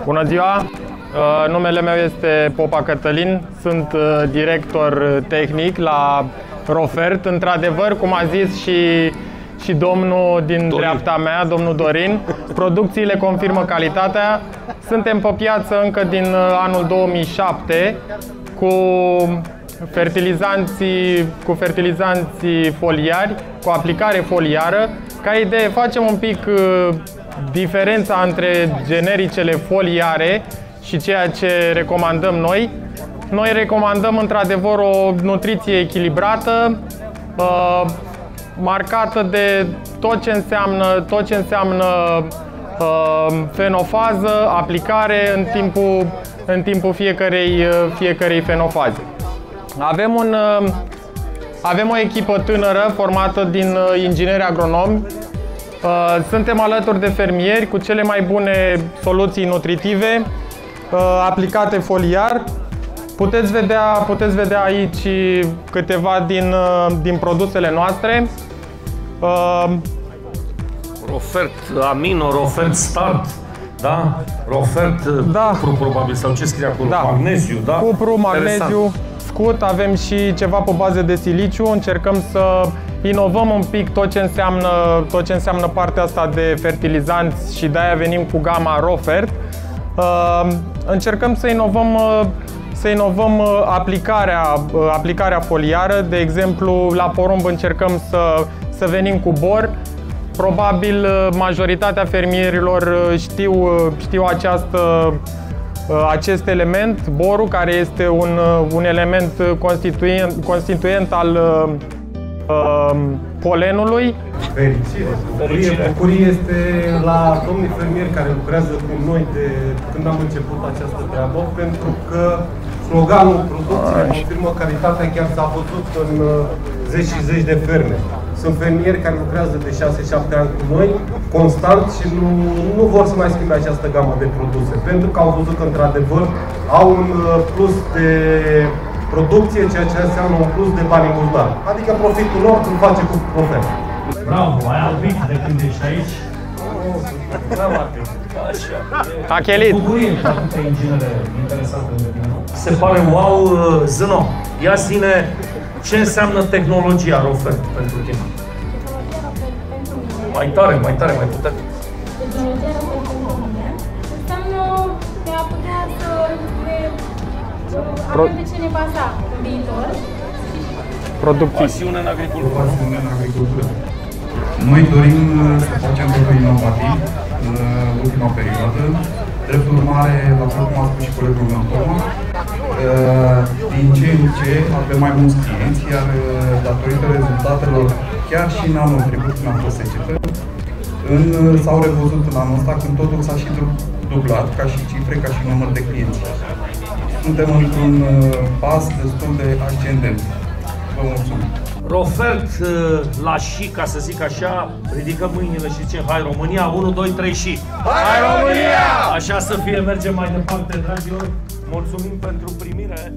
Bună ziua! Numele meu este Popa Cătălin, sunt director tehnic la Rofert. Într-adevăr, cum a zis și domnul din dreapta mea, domnul Dorin, producțiile confirmă calitatea. Suntem pe piață încă din anul 2007 cu fertilizanții foliari, cu aplicare foliară. Ca idee, facem un pic diferența între genericele foliare și ceea ce recomandăm noi. Noi recomandăm într-adevăr o nutriție echilibrată, marcată de tot ce înseamnă fenofază, aplicare în timpul fiecarei fenofaze. Avem o echipă tânără formată din ingineri agronomi. Suntem alături de fermieri cu cele mai bune soluții nutritive aplicate foliar. Puteți vedea aici câteva din produsele noastre. Rofert Amino, Rofert Start, da? Rofert Cupru, probabil, sau ce scrie acolo? Da. Magneziu, da? Cupru, magneziu, scut, avem și ceva pe bază de siliciu. Încercăm să inovăm un pic tot ce înseamnă partea asta de fertilizanți și de-aia venim cu gama Rofert. Încercăm să inovăm aplicarea foliară. De exemplu, la porumb încercăm să venim cu bor. Probabil majoritatea fermierilor știu acest element, borul, care este un element constituent al polenului. Bucurie este la domnii fermieri care lucrează cu noi de când am început această treabă, pentru că sloganul producției confirmă calitatea chiar s-a văzut în zeci și zeci de ferme. Sunt fermieri care lucrează de 6-7 ani cu noi, constant, și nu vor să mai schimbe această gamă de produse, pentru că au văzut că într-adevăr au un plus de producție, ceea ce înseamnă un plus de bani în buzunar. Adică profitul lor îl face cu Rofert. Bravo, ai albit de când ești aici. A chelit. Bucurie că atâtea inginere interesante de tine. Se pare wow, Zâno. Ia ține ce înseamnă tehnologia Rofert pentru tine. Mai tare, mai puternic. Tehnologia Rofert pentru mine înseamnă de a putea să avem de ce ne baza în viitor. Pasiune în agricultură. Noi dorim să facem lucruri inovativ în ultima perioadă. Drept urmare, la fel cum a spus și colegul meu, din ce în ce avem mai mulți clienți, iar datorită rezultatelor, chiar și în anul trecut, când am fost secetă, s-au revăzut în anul ăsta, când totul s-a și dublat, ca și cifre, ca și număr de clienți. Suntem într-un pas destul de ascendent. Vă mulțumim! Rofert la și, ca să zic așa, ridică mâinile și zicem hai România, 1, 2, 3 și Hai România! Așa să fie, mergem mai departe, dragilor. Mulțumim pentru primire.